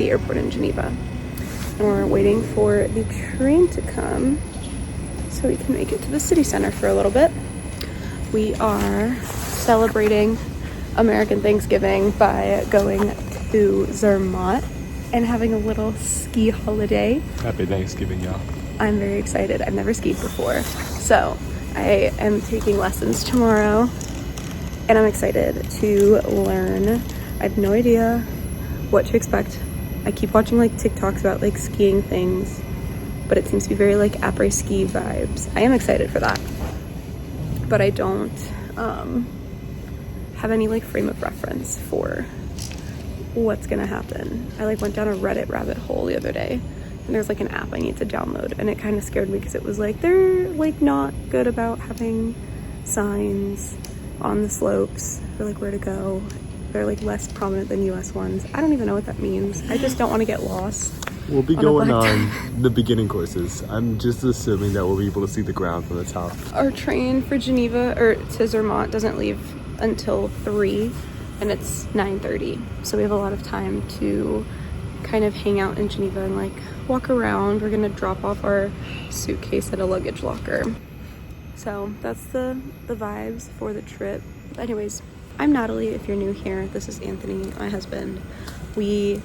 the airport in Geneva. And we're waiting for the train to come so we can make it to the city center for a little bit. We are celebrating American Thanksgiving by going to Zermatt and having a little ski holiday. Happy Thanksgiving, y'all. I'm very excited. I've never skied before, so I am taking lessons tomorrow, and I'm excited to learn. I have no idea what to expect. I keep watching like TikToks about like skiing things, but it seems to be very like après ski vibes. I am excited for that, but I don't have any like frame of reference for what's gonna happen. I like went down a Reddit rabbit hole the other day, and there's like an app I need to download, and it kind of scared me because it was like they're like not good about having signs on the slopes for like where to go. They're like less prominent than US ones. I don't even know what that means. I just don't want to get lost. We'll be going on the beginning courses. I'm just assuming that we'll be able to see the ground from the top. Our train for Geneva or to Zermatt doesn't leave until 3, and it's 9:30, so we have a lot of time to kind of hang out in Geneva and like walk around. We're gonna drop off our suitcase at a luggage locker, so that's the vibes for the trip. Anyways, I'm Natalie. If you're new here, this is Anthony, my husband. We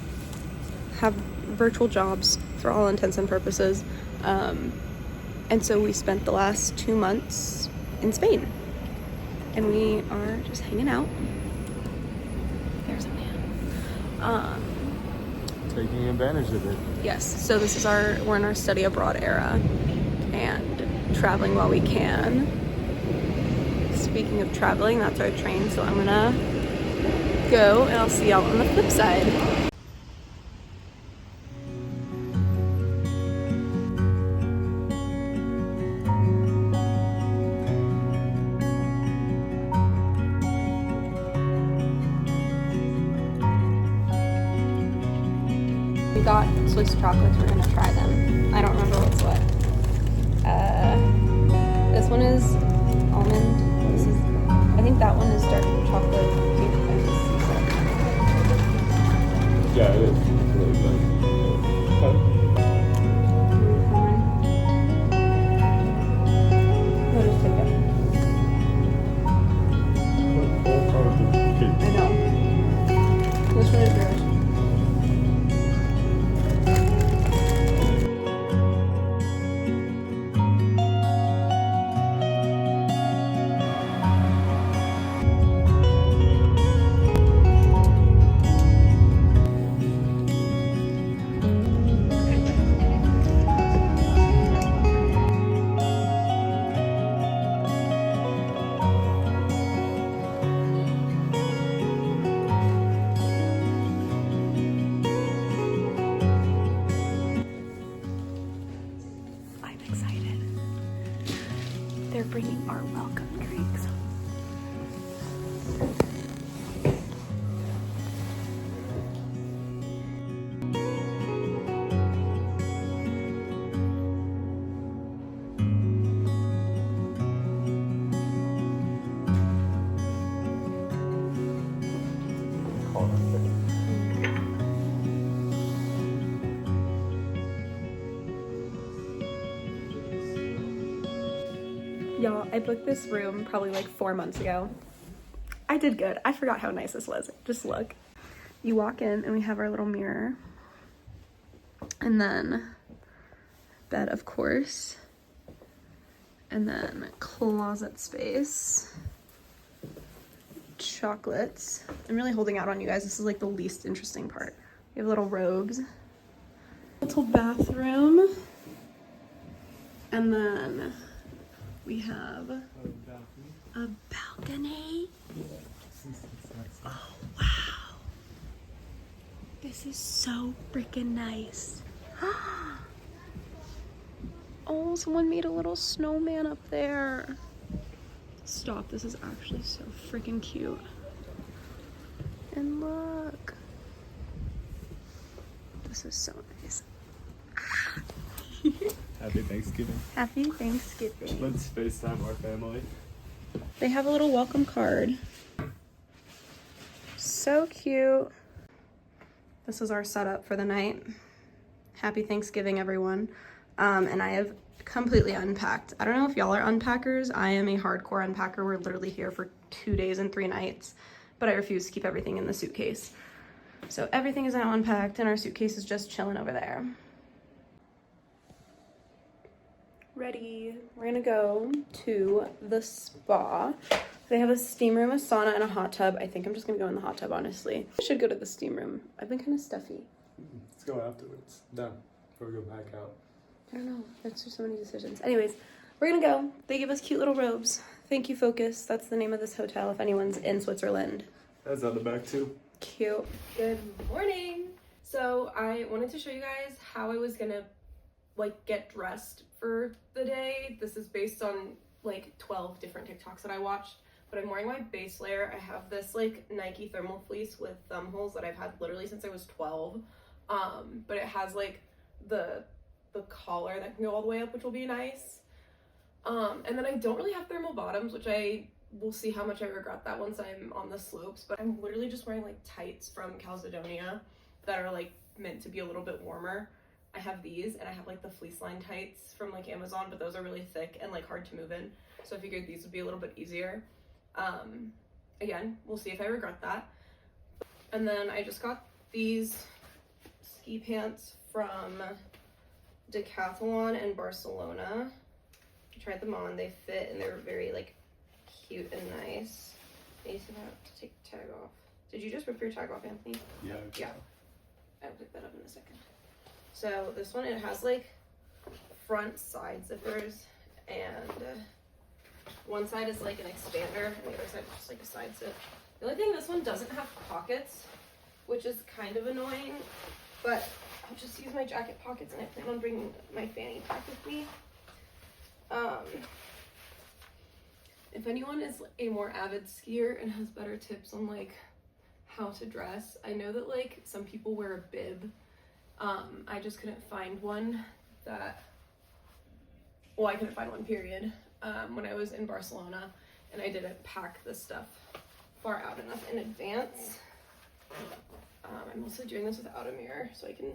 have virtual jobs for all intents and purposes, and so we spent the last 2 months in Spain, and we are just hanging out. There's a man. Taking advantage of it. Yes, so this is we're in our study abroad era and traveling while we can. Speaking of traveling, that's our train, so I'm gonna go and I'll see y'all on the flip side. We got Swiss chocolates, we're gonna try them. I don't remember what's what. This one is almond. I think that one is dark chocolate. Yeah, it is. Really good. No, just take it. I know. Which one is yours? They're bringing our welcome drinks. Y'all, I booked this room probably like 4 months ago. I did good. I forgot how nice this was. Just look. You walk in and we have our little mirror. And then bed, of course. And then closet space. Chocolates. I'm really holding out on you guys. This is like the least interesting part. We have little robes. Little bathroom. And then we have a balcony. Oh, wow. This is so freaking nice. Oh, someone made a little snowman up there. Stop, this is actually so freaking cute. And look. This is so nice. Happy Thanksgiving. Happy Thanksgiving. Let's FaceTime our family. They have a little welcome card. So cute. This is our setup for the night. Happy Thanksgiving, everyone. And I have completely unpacked. I don't know if y'all are unpackers. I am a hardcore unpacker. We're literally here for 2 days and 3 nights, but I refuse to keep everything in the suitcase. So everything is now unpacked and our suitcase is just chilling over there. Ready. We're gonna go to the spa. They have a steam room, a sauna, and a hot tub. I think I'm just gonna go in the hot tub, honestly. I should go to the steam room. I've been kind of stuffy. Let's go afterwards. Done. Before we go back out. I don't know. There's just so many decisions. Anyways, we're gonna go. They give us cute little robes. Thank you, Focus. That's the name of this hotel if anyone's in Switzerland. That's on the back too. Cute. Good morning. So I wanted to show you guys how I was gonna like get dressed for the day. This is based on like 12 different TikToks that I watched, but I'm wearing my base layer. I have this like Nike thermal fleece with thumb holes that I've had literally since I was 12. But it has like the collar that can go all the way up, which will be nice. And then I don't really have thermal bottoms, which I will see how much I regret that once I'm on the slopes, but I'm literally just wearing like tights from Calzedonia that are like meant to be a little bit warmer. I have these, and I have like the fleece line tights from like Amazon, but those are really thick and like hard to move in, so I figured these would be a little bit easier. Again, we'll see if I regret that. And then I just got these ski pants from Decathlon in Barcelona. I tried them on, they fit, and they're very like cute and nice. I used to have to take the tag off. Did you just rip your tag off, Anthony? Yeah. Yeah. I'll pick that up in a second. So this one, it has like front side zippers, and one side is like an expander and the other side is just like a side zip. The only thing, this one doesn't have pockets, which is kind of annoying, but I'll just use my jacket pockets, and I plan on bringing my fanny pack with me. If anyone is a more avid skier and has better tips on like how to dress, I know that like some people wear a bib. I just couldn't find one that, well, I couldn't find one, period, when I was in Barcelona, and I didn't pack the stuff far out enough in advance. I'm also doing this without a mirror, so I can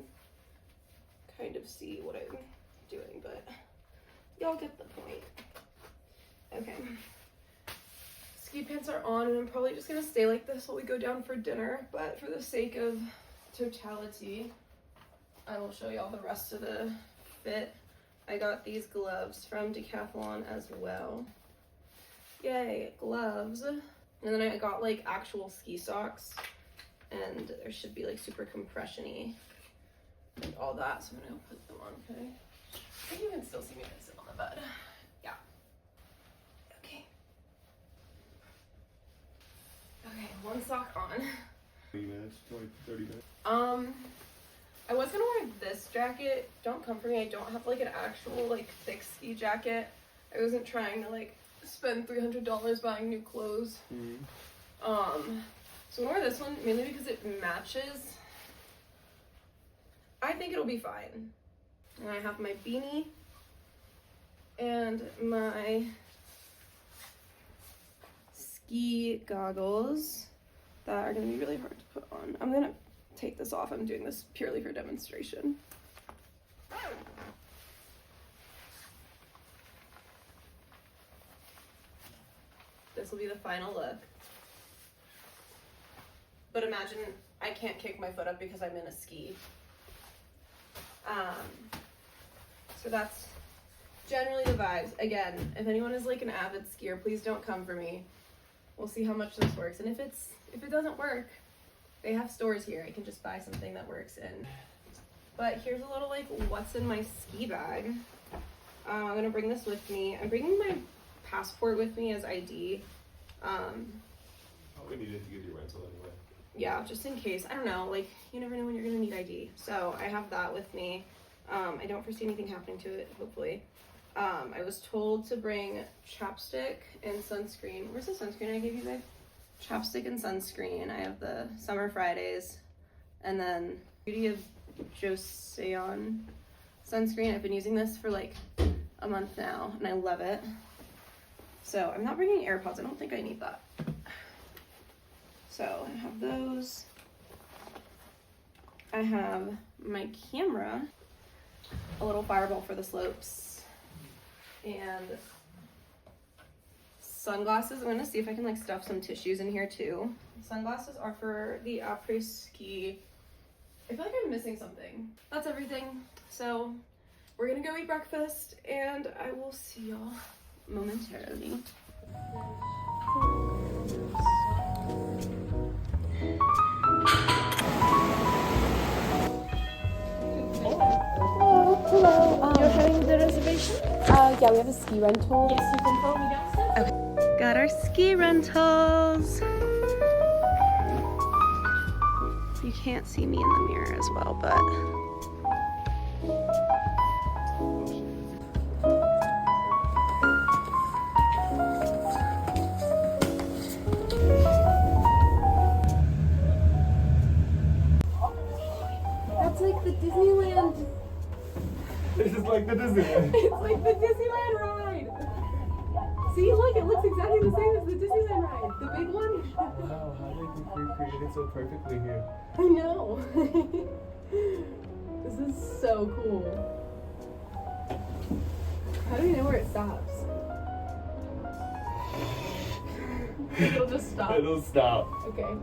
kind of see what I'm doing, but y'all get the point. Okay. Ski pants are on, and I'm probably just gonna stay like this while we go down for dinner, but for the sake of totality, I will show y'all the rest of the fit. I got these gloves from Decathlon as well. Yay, gloves. And then I got like actual ski socks, and there should be like super compression-y and all that, so I'm gonna put them on, okay? I think you can still see me when I sit on the bed. Yeah. Okay. Okay, one sock on. 20 minutes, 30 minutes. I was gonna wear this jacket. Don't come for me. I don't have like an actual like thick ski jacket. I wasn't trying to like spend $300 buying new clothes. Mm-hmm. So I'm gonna wear this one mainly because it matches. I think it'll be fine. And I have my beanie and my ski goggles that are gonna be really hard to put on. I'm gonna take this off. I'm doing this purely for demonstration. This will be the final look. But imagine I can't kick my foot up because I'm in a ski. So that's generally the vibes. Again, if anyone is like an avid skier, please don't come for me. We'll see how much this works. And if it doesn't work, they have stores here. I can just buy something that works in. But here's a little like what's in my ski bag. I'm gonna bring this with me. I'm bringing my passport with me as ID. We needed to get your rental anyway. Yeah, just in case. I don't know, like you never know when you're gonna need ID. So I have that with me. I don't foresee anything happening to it, hopefully. I was told to bring chapstick and sunscreen. Where's the sunscreen I gave you guys? Chapstick and sunscreen. I have the Summer Fridays, and then Beauty of Joseon sunscreen. I've been using this for like a month now, and I love it. So I'm not bringing AirPods. I don't think I need that. So I have those. I have my camera, a little fireball for the slopes, and sunglasses. I'm gonna see if I can like stuff some tissues in here too. Sunglasses are for the après ski. I feel like I'm missing something. That's everything. So we're gonna go eat breakfast and I will see y'all momentarily. Hello. You're having the reservation? Yeah, we have a ski rental. Yes, you can follow me downstairs. Okay. Got our ski rentals. You can't see me in the mirror as well, but That's like the Disneyland. This is like the Disneyland. It's like the Disneyland ride. See, look, it looks exactly the same as the Disneyland ride. The big one. Wow, how did we recreate it so perfectly here? I know. This is so cool. How do we know where it stops? It'll just stop. It'll stop. Okay.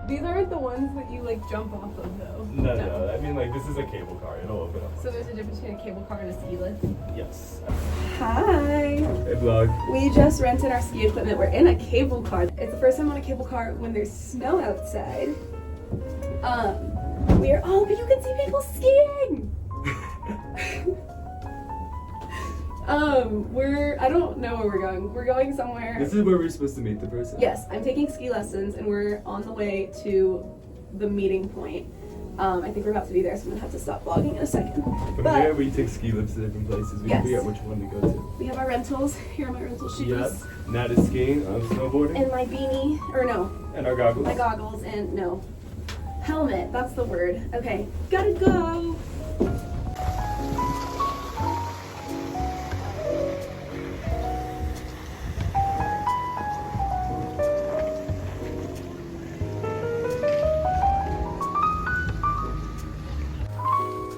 These aren't the ones that you like jump off of though. No. I mean, like, this is a cable car. It'll open up. So there's a difference between a cable car and a ski lift? Yes. hi. Hey, vlog. We just rented our ski equipment. We're in a cable car. It's the first time on a cable car when there's snow outside. But you can see people skiing. I don't know where we're going. We're going somewhere. This is where we're supposed to meet the person. Yes, I'm taking ski lessons and we're on the way to the meeting point. I think we're about to be there, so I'm gonna have to stop vlogging in a second. From But here, we take ski lifts to different places. We Yes. can figure out which one to go to. we have our rentals. Here are my rental shoes. Yep. Nat is skiing. I'm snowboarding. And my beanie, or no, And our goggles. my goggles, and no, helmet, that's the word. Okay, gotta go.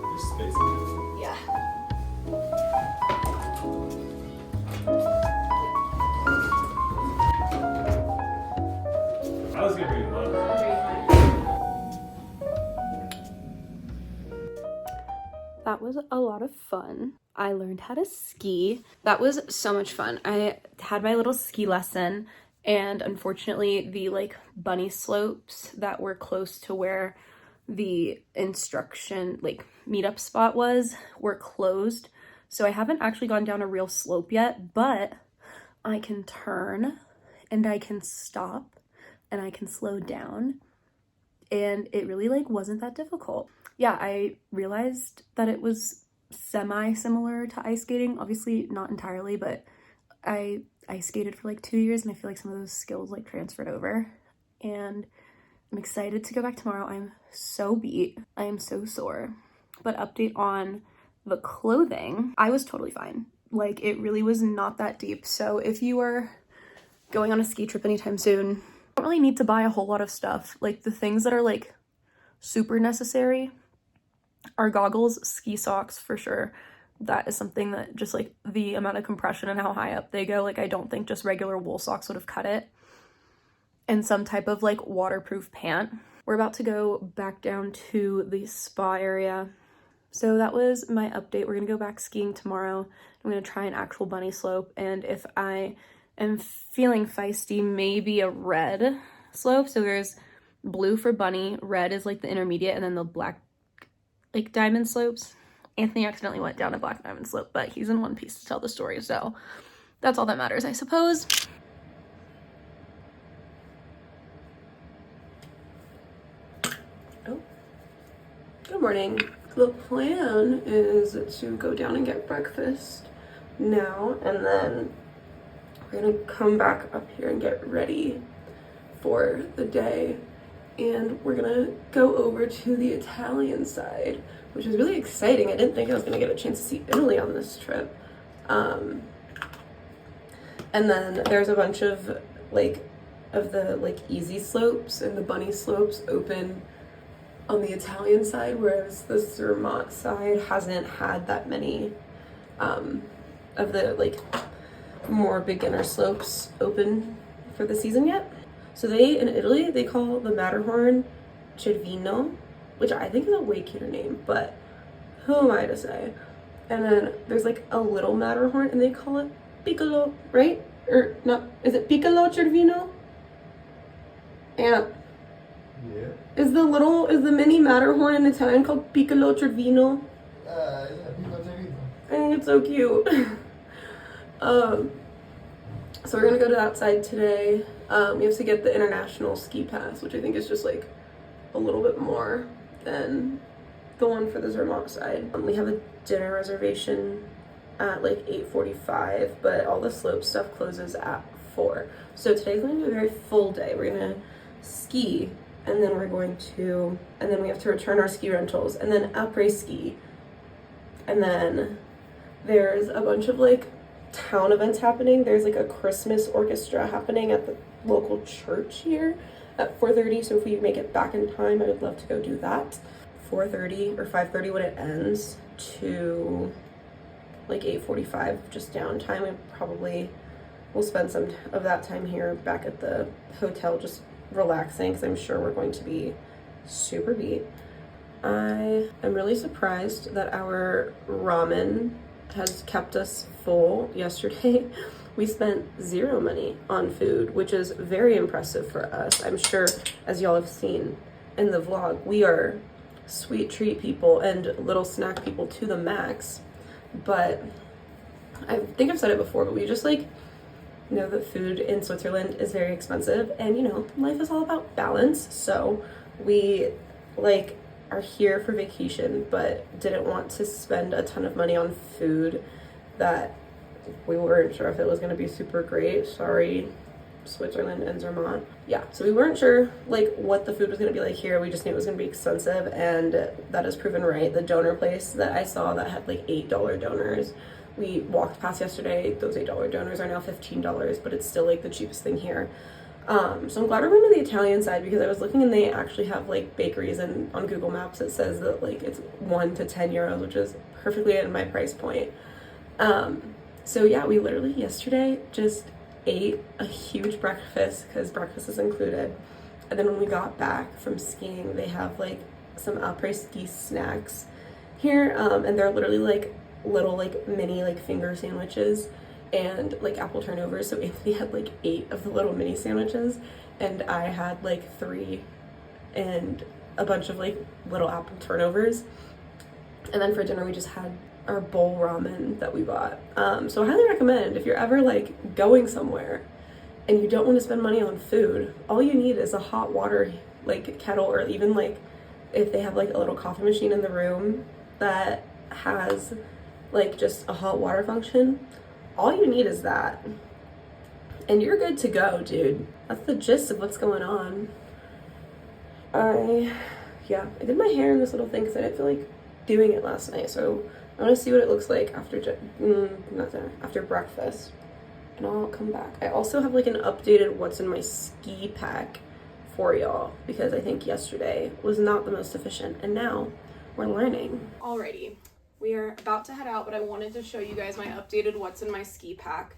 There's space in here. Yeah. I was gonna bring them up. That was a lot of fun. I learned how to ski. That was so much fun. I had my little ski lesson, and unfortunately the like bunny slopes that were close to where the instruction like meetup spot was were closed. So I haven't actually gone down a real slope yet, but I can turn and I can stop and I can slow down. And it really like wasn't that difficult. Yeah, I realized that it was semi-similar to ice skating. Obviously not entirely, but I ice skated for like 2 years and I feel like some of those skills like transferred over. And I'm excited to go back tomorrow. I'm so beat. I am so sore. But update on the clothing, I was totally fine. Like it really was not that deep. So if you are going on a ski trip anytime soon, you don't really need to buy a whole lot of stuff. Like the things that are like super necessary are goggles, ski socks for sure. That is something that just like the amount of compression and how high up they go, like I don't think just regular wool socks would have cut it. And some type of like waterproof pant. We're about to go back down to the spa area. So that was my update. We're gonna go back skiing tomorrow. I'm gonna try an actual bunny slope, and if I am feeling feisty, maybe a red slope. So there's blue for bunny, red is like the intermediate, and then the black like diamond slopes. Anthony accidentally went down a black diamond slope, but he's in one piece to tell the story, so that's all that matters, I suppose. Oh, good morning. The plan is to go down and get breakfast now, and then we're gonna come back up here and get ready for the day. And we're gonna go over to the Italian side, which is really exciting. I didn't think I was gonna get a chance to see Italy on this trip. And then there's a bunch of the easy slopes, and the bunny slopes open on the Italian side, whereas the Zermatt side hasn't had that many of the like more beginner slopes open for the season yet. So in Italy, they call the Matterhorn Cervino, which I think is a way cuter name, but who am I to say? And then there's like a little Matterhorn and they call it Piccolo, right? Or not, is it Piccolo Cervino? Yeah. Yeah. Is the mini Matterhorn in Italian called Piccolo Cervino? Yeah, Piccolo Cervino. I think it's so cute. So we're gonna go to that side today. We have to get the international ski pass, which I think is just like a little bit more than the one for the Zermatt side. We have a dinner reservation at like 8:45, but all the slope stuff closes at 4. So today's going to be a very full day. We're gonna ski, and then we have to return our ski rentals, and then après ski, and then there's a bunch of like town events happening. There's like a Christmas orchestra happening at the local church here at 4:30. So if we make it back in time, I would love to go do that. 4:30 or 5:30 when it ends to like 8:45, just downtime. We probably will spend some of that time here back at the hotel just relaxing, because I'm sure we're going to be super beat. I am really surprised that our ramen has kept us full. Yesterday we spent 0 money on food, which is very impressive for us. I'm sure, as y'all have seen in the vlog, we are sweet treat people and little snack people to the max. But I think I've said it before, but we just like know that food in Switzerland is very expensive, and you know, life is all about balance. So we like are here for vacation, but didn't want to spend a ton of money on food that we weren't sure if it was going to be super great. Sorry, Switzerland and Zermatt. Yeah, so we weren't sure like what the food was going to be like here. We just knew it was going to be expensive, and that has proven right. The donor place that I saw that had like $8 donors, we walked past yesterday, those $8 donors are now $15, but it's still like the cheapest thing here. So I'm glad we're going to the Italian side, because I was looking and they actually have like bakeries, and on Google Maps it says that like it's 1 to 10 euros, which is perfectly in my price point. So yeah, we literally yesterday just ate a huge breakfast, because breakfast is included. And then when we got back from skiing, they have like some après ski snacks here, and they're literally like little like mini like finger sandwiches and like apple turnovers. So Anthony had like 8 of the little mini sandwiches, and I had like 3 and a bunch of like little apple turnovers. And then for dinner we just had our bowl ramen that we bought. So I highly recommend, if you're ever like going somewhere and you don't want to spend money on food, all you need is a hot water like kettle, or even like if they have like a little coffee machine in the room that has like just a hot water function. All you need is that, and you're good to go, dude. That's the gist of what's going on. I did my hair in this little thing because I didn't feel like doing it last night, so I want to see what it looks like after breakfast, and I'll come back. I also have like an updated what's in my ski pack for y'all, because I think yesterday was not the most efficient, and now we're learning. Alrighty, we are about to head out, but I wanted to show you guys my updated what's in my ski pack.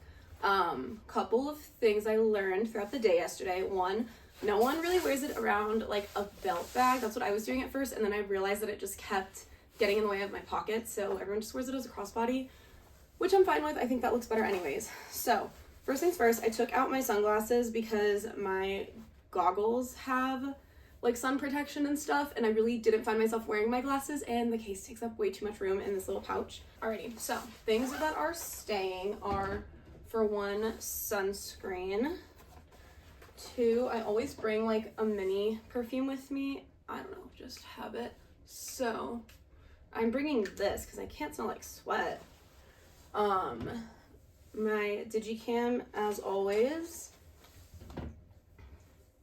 Couple of things I learned throughout the day yesterday. One, no one really wears it around like a belt bag. That's what I was doing at first, and then I realized that it just kept getting in the way of my pockets, so everyone just wears it as a crossbody, which I'm fine with. I think that looks better anyways. So first things first, I took out my sunglasses because my goggles have like sun protection and stuff, and I really didn't find myself wearing my glasses, and the case takes up way too much room in this little pouch. Alrighty, so things that are staying are, for one, sunscreen. 2, I always bring like a mini perfume with me. I don't know, just habit. So I'm bringing this because I can't smell like sweat. My digicam, as always.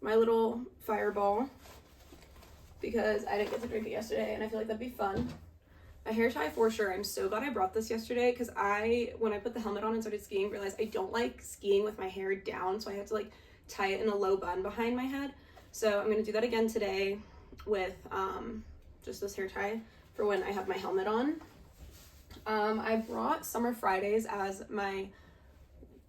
My little fireball, because I didn't get to drink it yesterday and I feel like that'd be fun. A hair tie for sure. I'm so glad I brought this yesterday, because when I put the helmet on and started skiing, realized I don't like skiing with my hair down, so I had to like tie it in a low bun behind my head. So I'm gonna do that again today. with just this hair tie for when I have my helmet on. I brought Summer Fridays as my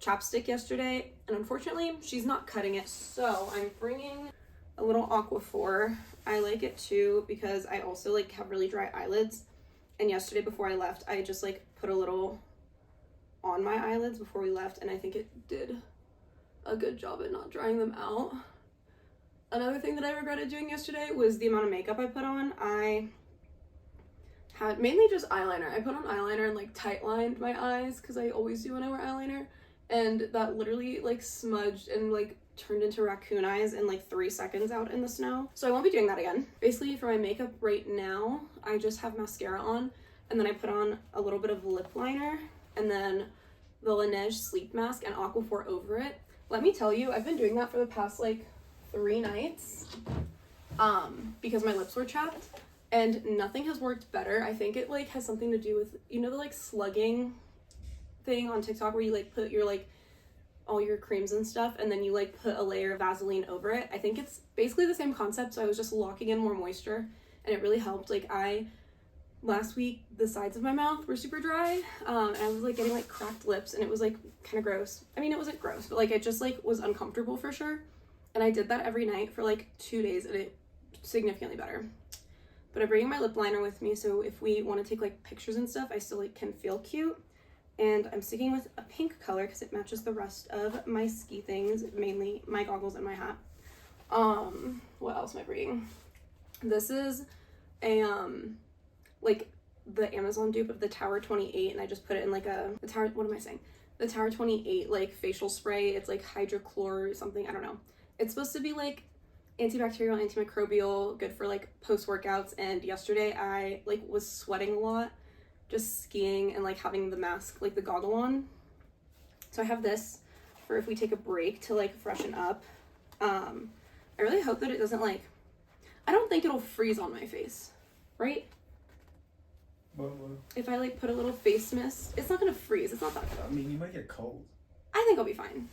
chapstick yesterday, and unfortunately she's not cutting it, so I'm bringing a little Aquaphor. I like it too because I also like have really dry eyelids, and yesterday before I left I just like put a little on my eyelids before we left, and I think it did a good job at not drying them out. Another thing that I regretted doing yesterday was the amount of makeup I put on. I had mainly just eyeliner. I put on eyeliner and like tight lined my eyes because I always do when I wear eyeliner, and that literally like smudged and like turned into raccoon eyes in like 3 seconds out in the snow. So I won't be doing that again. Basically for my makeup right now, I just have mascara on, and then I put on a little bit of lip liner, and then the Laneige sleep mask and Aquaphor over it. Let me tell you, I've been doing that for the past like 3 nights because my lips were chapped, and nothing has worked better. I think it like has something to do with, you know, the like slugging thing on TikTok where you like put your like all your creams and stuff and then you like put a layer of Vaseline over it. I think it's basically the same concept, so I was just locking in more moisture and it really helped. Like last week the sides of my mouth were super dry, and I was like getting like cracked lips, and it was like kind of gross. I mean, it wasn't gross, but like it just like was uncomfortable for sure. And I did that every night for like 2 days, and it significantly better. But I'm bringing my lip liner with me, so if we want to take like pictures and stuff, I still like can feel cute. And I'm sticking with a pink color because it matches the rest of my ski things, mainly my goggles and my hat. What else am I bringing? This is a like the Amazon dupe of the Tower 28, and I just put it in like the Tower 28 like facial spray. It's like hydrochlor or something, I don't know. It's supposed to be like antibacterial, antimicrobial, good for like post workouts. And yesterday I like was sweating a lot just skiing and like having the mask, like the goggle on. So I have this for if we take a break to like freshen up. I really hope that it doesn't like, I don't think it'll freeze on my face, right? What? If I like put a little face mist, it's not gonna freeze. It's not that cold. I mean, you might get cold. I think I'll be fine.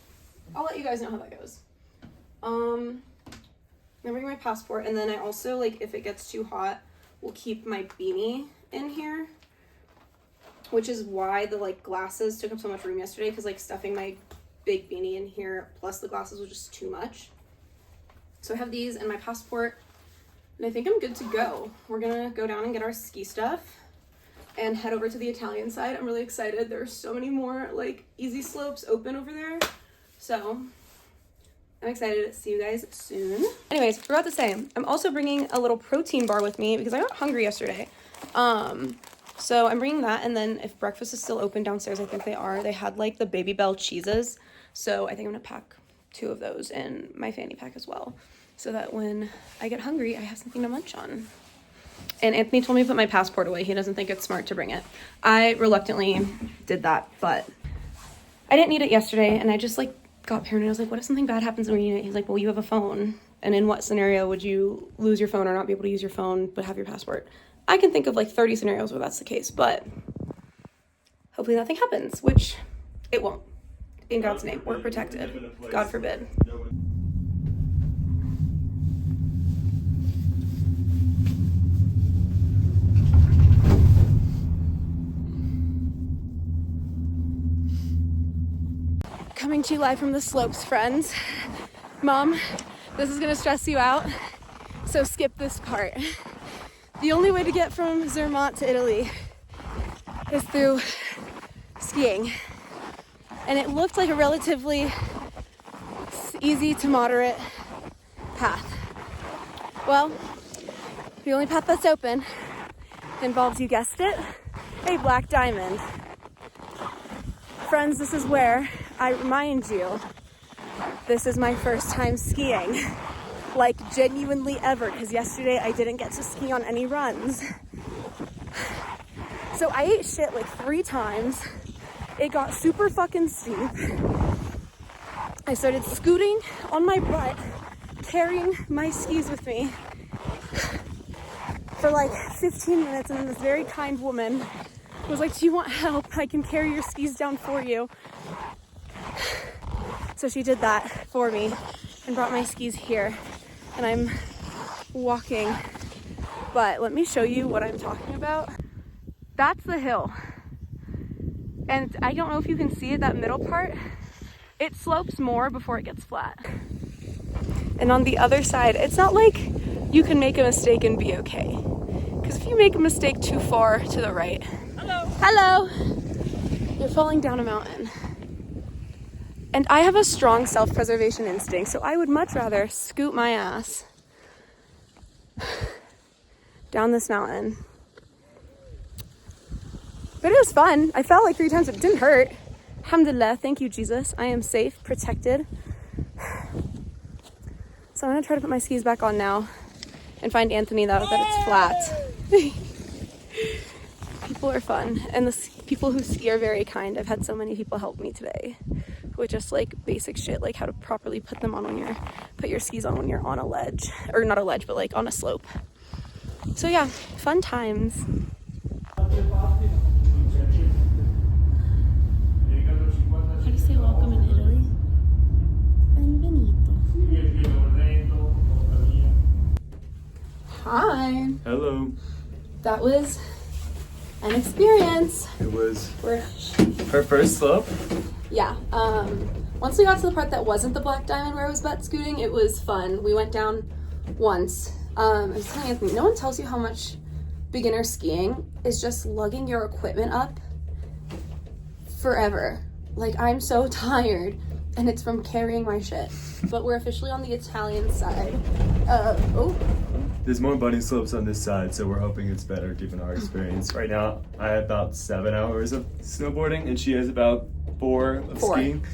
I'll let you guys know how that goes. I'm bringing my passport, and then I also like if it gets too hot, will keep my beanie in here, which is why the like glasses took up so much room yesterday, because like stuffing my big beanie in here plus the glasses was just too much. So I have these and my passport, and I think I'm good to go. We're gonna go down and get our ski stuff and head over to the Italian side. I'm really excited. There are so many more like easy slopes open over there, so I'm excited to see you guys soon. Anyways, forgot to say, I'm also bringing a little protein bar with me because I got hungry yesterday. So I'm bringing that, and then if breakfast is still open downstairs, I think they are. They had like the Baby Bell cheeses, so I think I'm gonna pack 2 of those in my fanny pack as well, so that when I get hungry, I have something to munch on. And Anthony told me to put my passport away. He doesn't think it's smart to bring it. I reluctantly did that, but I didn't need it yesterday, and I just like got paranoid. I was like, what if something bad happens when you need it? He's like, well, you have a phone, and in what scenario would you lose your phone or not be able to use your phone but have your passport? I can think of like 30 scenarios where that's the case, but hopefully nothing happens, which it won't. In God's name, we're protected. God forbid. Coming to you live from the slopes, friends. Mom, this is gonna stress you out, so skip this part. The only way to get from Zermatt to Italy is through skiing. And it looked like a relatively easy to moderate path. Well, the only path that's open involves, you guessed it, a black diamond. Friends, this is where I remind you, this is my first time skiing. Like genuinely ever, because yesterday I didn't get to ski on any runs. So I ate shit like 3 times. It got super fucking steep. I started scooting on my butt, carrying my skis with me for like 15 minutes, and then this very kind woman was like, do you want help? I can carry your skis down for you. So she did that for me and brought my skis here. And I'm walking, but let me show you what I'm talking about. That's the hill. And I don't know if you can see it, that middle part, it slopes more before it gets flat. And on the other side, it's not like you can make a mistake and be okay. Because if you make a mistake too far to the right, hello, you're falling down a mountain. And I have a strong self-preservation instinct, so I would much rather scoot my ass down this mountain. But it was fun. I fell like 3 times, but it didn't hurt. Alhamdulillah, thank you, Jesus. I am safe, protected. So I'm gonna try to put my skis back on now and find Anthony that it's flat. People are fun, and the people who ski are very kind. I've had so many people help me today with just like basic shit, like how to properly put them on when you're put your skis on when you're on a ledge, or not a ledge, but like on a slope. So yeah, fun times. How do you say welcome in Italy? Benvenuto. Hi. Hello. That was an experience. It was We're her first slope. Yeah, once we got to the part that wasn't the Black Diamond where I was butt scooting, it was fun. We went down once. I was telling Anthony, no one tells you how much beginner skiing is just lugging your equipment up forever. Like, I'm so tired, and it's from carrying my shit. But we're officially on the Italian side. There's more bunny slopes on this side, so we're hoping it's better given our experience. Right now, I have about 7 hours of snowboarding, and she has about 4 of skiing.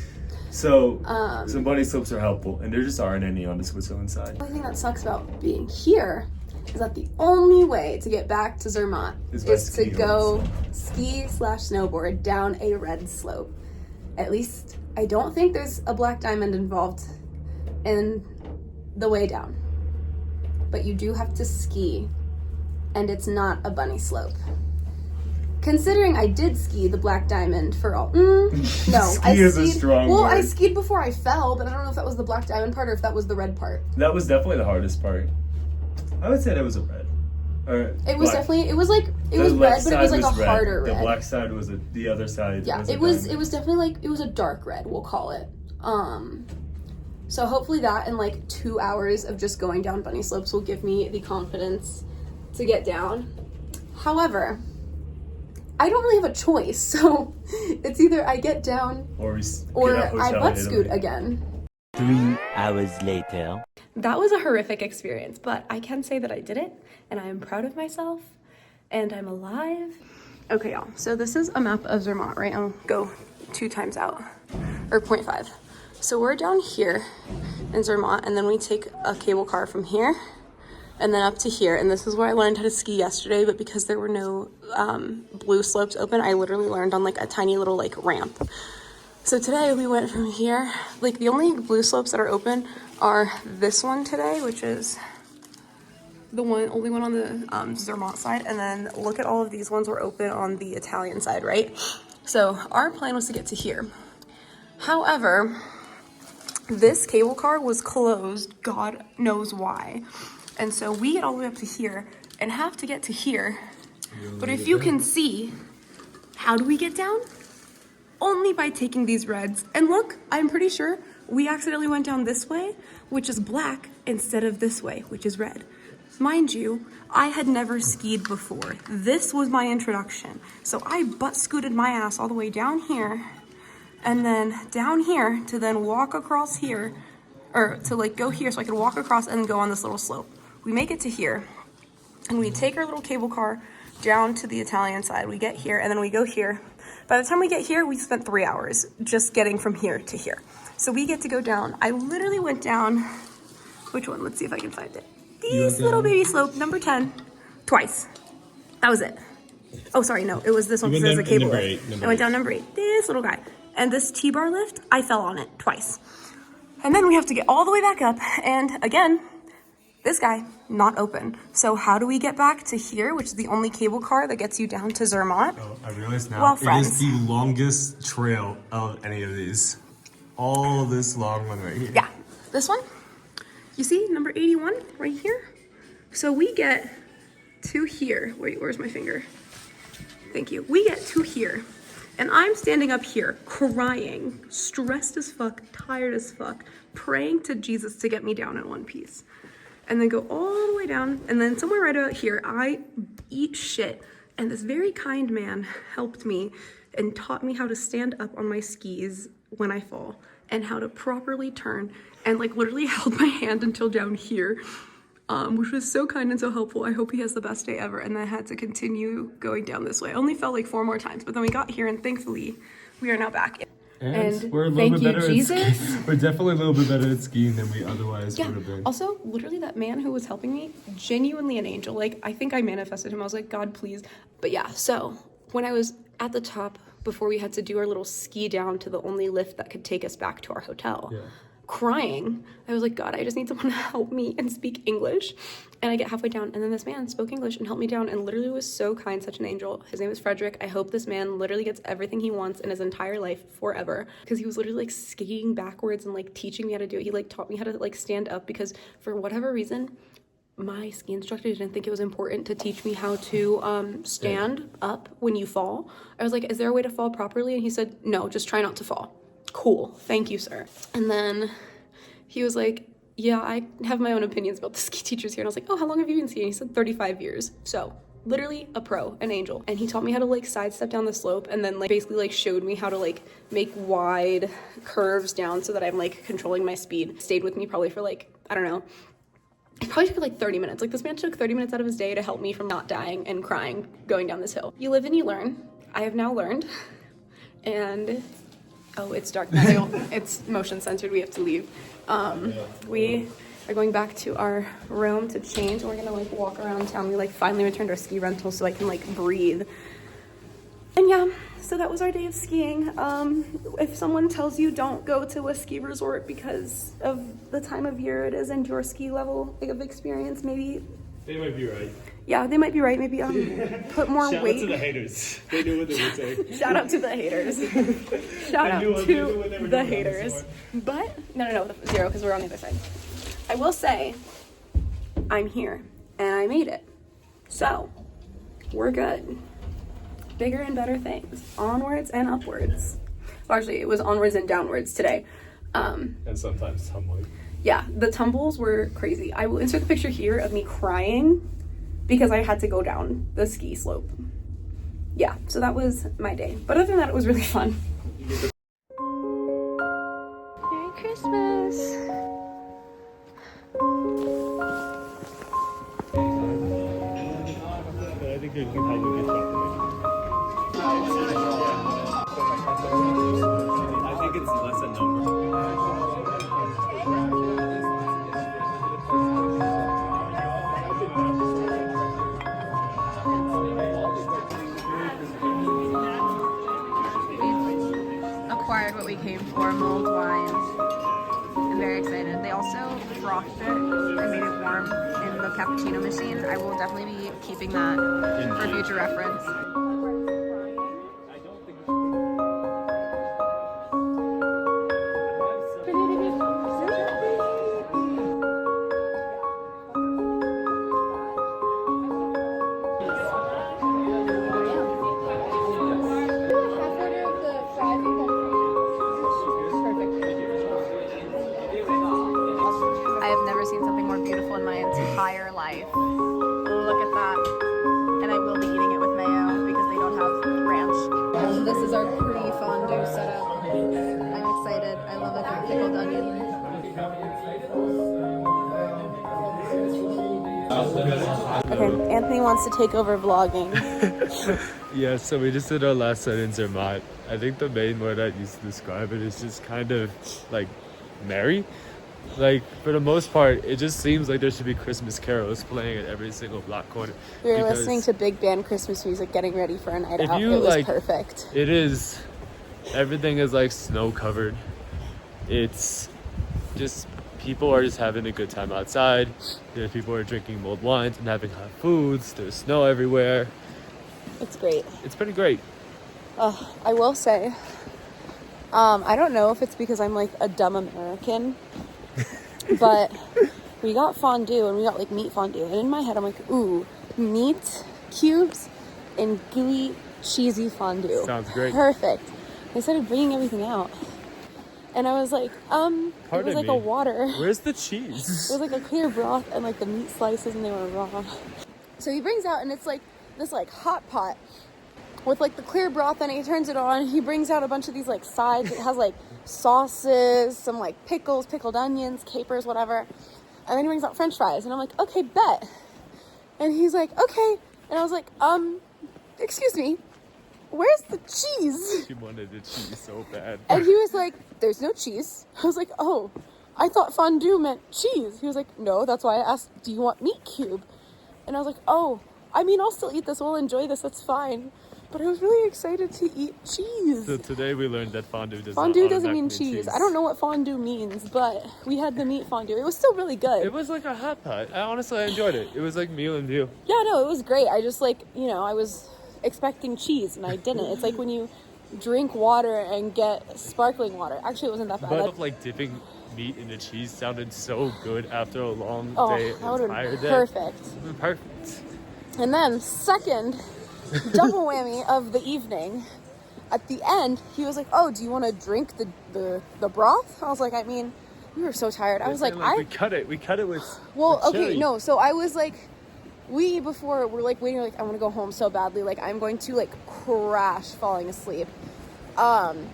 So some bunny slopes are helpful, and there just aren't any on the Switzerland side. The only thing that sucks about being here is that the only way to get back to Zermatt is to go ski/snowboard down a red slope. At least I don't think there's a Black Diamond involved in the way down. But you do have to ski, and it's not a bunny slope. Considering I did ski the Black Diamond for all... no, I skied... is a strong word. I skied before I fell, but I don't know if that was the Black Diamond part or if that was the red part. That was definitely the hardest part. I would say that was a red. It was definitely... It was red, but it was like a harder red. The black side was the other side. Yeah, it was definitely like... It was a dark red, we'll call it. So hopefully that and like 2 hours of just going down bunny slopes will give me the confidence to get down. However, I don't really have a choice, so it's either I get down or I butt scoot again. 3 hours later. That was a horrific experience, but I can say that I did it, and I am proud of myself, and I'm alive. Okay, y'all, so this is a map of Zermatt, right? I'll go 2 times out, or 0.5. So we're down here in Zermatt, and then we take a cable car from here and then up to here. And this is where I learned how to ski yesterday, but because there were no blue slopes open, I literally learned on like a tiny little like ramp. So today we went from here, like the only blue slopes that are open are this one today, which is the only one on the Zermatt side. And then look at all of these ones were open on the Italian side, right? So our plan was to get to here. However, this cable car was closed, God knows why. And so we get all the way up to here and have to get to here. But if you can see, how do we get down? Only by taking these reds. And look, I'm pretty sure we accidentally went down this way, which is black, instead of this way, which is red. Mind you, I had never skied before. This was my introduction. So I butt scooted my ass all the way down here and then down here to then walk across here, or to like go here so I could walk across and then go on this little slope. We make it to here, and we take our little cable car down to the Italian side. We get here, and then we go here. By the time we get here, we spent 3 hours just getting from here to here. So we get to go down. I literally went down, which one? Let's see if I can find it. This little baby slope, number 10, twice. That was it. Oh, sorry, no, it was this one because there's a cable lift. I went down number 8, this little guy. And this T-bar lift, I fell on it twice. And then we have to get all the way back up. And again, this guy, not open. So how do we get back to here, which is the only cable car that gets you down to Zermatt? Oh, I realize now, well, it is the longest trail of any of these. All this long one right here. Yeah, this one. You see, number 81 right here? So we get to here. Wait, where's my finger? Thank you. We get to here. And I'm standing up here crying, stressed as fuck, tired as fuck, praying to Jesus to get me down in one piece. And then go all the way down. And then somewhere right about here, I eat shit. And this very kind man helped me and taught me how to stand up on my skis when I fall and how to properly turn, and like literally held my hand until down here. Which was so kind and so helpful. I hope he has the best day ever. And I had to continue going down this way. I only fell like 4 more times, but then we got here and thankfully we are now back. And we're a little bit better at skiing. We're definitely a little bit better at skiing than we otherwise would have been. Also, literally that man who was helping me, genuinely an angel. Like, I think I manifested him. I was like, God, please. But yeah, so when I was at the top, before we had to do our little ski down to the only lift that could take us back to our hotel, crying, I was like, God, I just need someone to help me and speak English. And I get halfway down, and then this man spoke English and helped me down and literally was so kind, such an angel. His name is Frederick. I hope this man literally gets everything he wants in his entire life forever, because he was literally like skiing backwards and like teaching me how to do it. He like taught me how to like stand up, because for whatever reason my ski instructor didn't think it was important to teach me how to stand up when you fall. I was like, is there a way to fall properly? And he said, no, just try not to fall. Cool, thank you, sir. And then he was like, yeah, I have my own opinions about the ski teachers here. And I was like, oh, how long have you been skiing? He said 35 years. So literally a pro, an angel. And he taught me how to like sidestep down the slope, and then like basically like showed me how to like make wide curves down so that I'm like controlling my speed. Stayed with me probably for like, I don't know, it probably took like 30 minutes. Like, this man took 30 minutes out of his day to help me from not dying and crying going down this hill. You live and you learn. I have now learned. And oh, it's dark now. It's motion censored. We have to leave. We are going back to our room to change. We're gonna like walk around town. We like finally returned our ski rental so I can like breathe. And yeah, so that was our day of skiing. If someone tells you don't go to a ski resort because of the time of year it is and your ski level of experience, maybe they might be right. Yeah, they might be right. Maybe put more weight. Shout out to the haters. They knew what they were saying. Shout out to the haters. Shout out to the haters. But no, 0, because we're on the other side. I will say, I'm here and I made it. So we're good. Bigger and better things. Onwards and upwards. Largely, it was onwards and downwards today. And sometimes tumbling. Yeah, the tumbles were crazy. I will insert the picture here of me crying because I had to go down the ski slope. Yeah, so that was my day. But other than that, it was really fun. Merry Christmas! I think you can probably get chocolate. I think it's less a number. Acquired what we came for, mulled wine. I'm very excited. They also frothed it and made it warm in the cappuccino machine. I will definitely be keeping that for future reference. I have never seen something more beautiful in my entire life. Look at that. And I will be eating it with mayo because they don't have ranch. This is our pre-fondue setup. I'm excited. I love a pickled onion. Okay, Anthony wants to take over vlogging. Yeah, so we just did our last set in Zermatt. I think the main word I used to describe it is just kind of like merry. Like, for the most part, it just seems like there should be Christmas carols playing at every single block corner. We were listening to big band Christmas music, getting ready for a night out. It was perfect. It is. Everything is like snow covered. It's just, people are just having a good time outside. There's people are drinking mulled wines and having hot foods. There's snow everywhere. It's great. It's pretty great. I will say, I don't know if it's because I'm like a dumb American, but we got fondue, and we got like meat fondue. And in my head, I'm like, ooh, meat cubes and gooey, cheesy fondue. Sounds great. Perfect. They started bringing everything out. And I was like, it was like a water. Where's the cheese? It was like a clear broth and like the meat slices, and they were raw. So he brings out, and it's like this like hot pot with like the clear broth, and he turns it on. He brings out a bunch of these like sides. It has like sauces, some like pickles, pickled onions, capers, whatever. And then he brings out French fries, and I'm like, okay, bet. And he's like, okay. And I was like, excuse me, where's the cheese? She wanted the cheese so bad. And he was like, there's no cheese. I was like, oh, I thought fondue meant cheese. He was like, no, that's why I asked, do you want meat cube? And I was like, oh, I mean, I'll still eat this. We'll enjoy this. That's fine. But I was really excited to eat cheese. So today we learned that fondue doesn't mean cheese. I don't know what fondue means, but we had the meat fondue. It was still really good. It was like a hot pot. I honestly enjoyed it. It was like meal and view. Yeah, no, it was great. I just like, I was expecting cheese and I didn't. It's like when you drink water and get sparkling water. Actually, it wasn't that bad. But like dipping meat into cheese sounded so good after a long day. That would have been perfect. Perfect. And then second double whammy of the evening. At the end, he was like, "Oh, do you want to drink the broth?" I was like, I mean, we were so tired. I was like, we cut it with. Well, with okay, cherry. no. So I was like, we're like waiting. Like, I want to go home so badly. Like, I'm going to like crash, falling asleep. And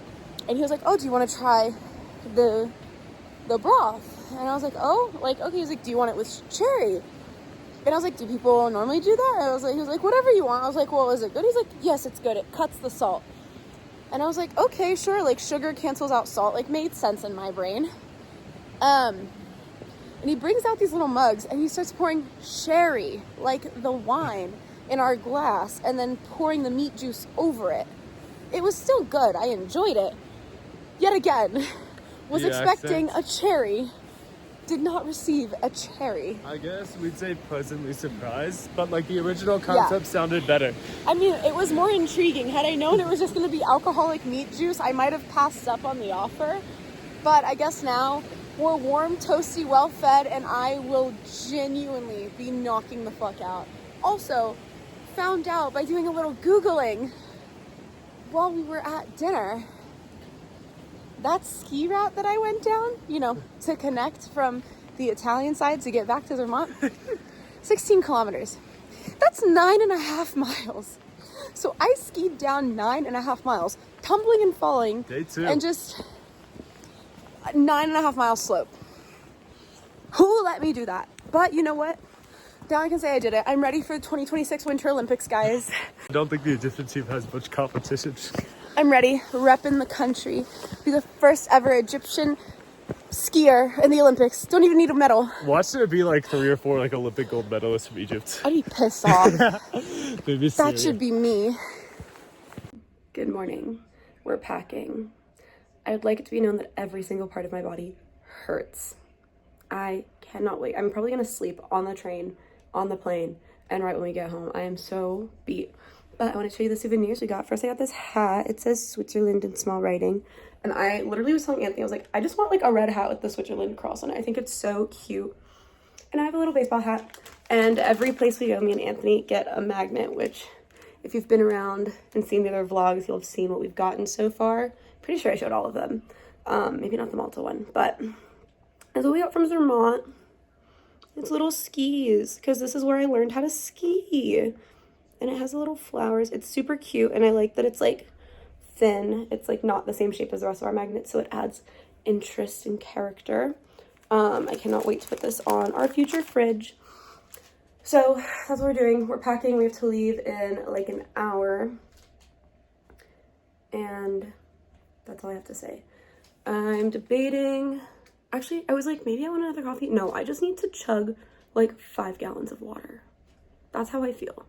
he was like, "Oh, do you want to try the broth?" And I was like, "Oh, like okay." He's like, "Do you want it with cherry?" And I was like, do people normally do that? He was like, whatever you want. I was like, well, is it good? He's like, yes, it's good. It cuts the salt. And I was like, okay, sure. Like sugar cancels out salt. Like made sense in my brain. And he brings out these little mugs and he starts pouring sherry, like the wine, in our glass and then pouring the meat juice over it. It was still good. I enjoyed it. Yet again, was expecting a cherry. Did not receive a cherry. I guess we'd say pleasantly surprised, but like the original concept sounded better. I mean, it was more intriguing. Had I known it was just going to be alcoholic meat juice, I might have passed up on the offer. But I guess now we're warm, toasty, well-fed, and I will genuinely be knocking the fuck out. Also, found out by doing a little Googling while we were at dinner, that ski route that I went down, to connect from the Italian side to get back to Zermatt, 16 kilometers. That's 9.5 miles. So I skied down 9.5 miles, tumbling and falling. Day 2. And just 9.5 mile slope. Who let me do that? But you know what? Now I can say I did it. I'm ready for the 2026 Winter Olympics, guys. I don't think the Egyptian team has much competition. I'm ready, repping the country. Be the first ever Egyptian skier in the Olympics. Don't even need a medal. Watch there be like 3 or 4 like Olympic gold medalists from Egypt. I'd be pissed off. Maybe That should be me. Good morning. We're packing. I would like it to be known that every single part of my body hurts. I cannot wait. I'm probably gonna sleep on the train, on the plane, and right when we get home. I am so beat. But I want to show you the souvenirs we got. First, I got this hat. It says Switzerland in small writing. And I literally was telling Anthony, I was like, I just want like a red hat with the Switzerland cross on it. I think it's so cute. And I have a little baseball hat. And every place we go, me and Anthony get a magnet, which if you've been around and seen the other vlogs, you'll have seen what we've gotten so far. Pretty sure I showed all of them. Maybe not the Malta one, but that's what we got from Zermatt. It's little skis, because this is where I learned how to ski. And it has little flowers. It's super cute, and I like that it's like thin. It's like not the same shape as the rest of our magnets, so it adds interest and character. I cannot wait to put this on our future fridge. So that's what we're doing. We're packing. We have to leave in like an hour. And that's all I have to say. I'm debating. Actually, I was like, maybe I want another coffee. No, I just need to chug like 5 gallons of water. That's how I feel.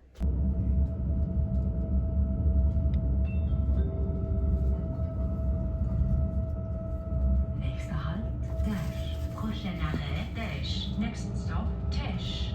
Next stop, Tesh. Prochain arrêt, Tesh. Next stop, Tesh.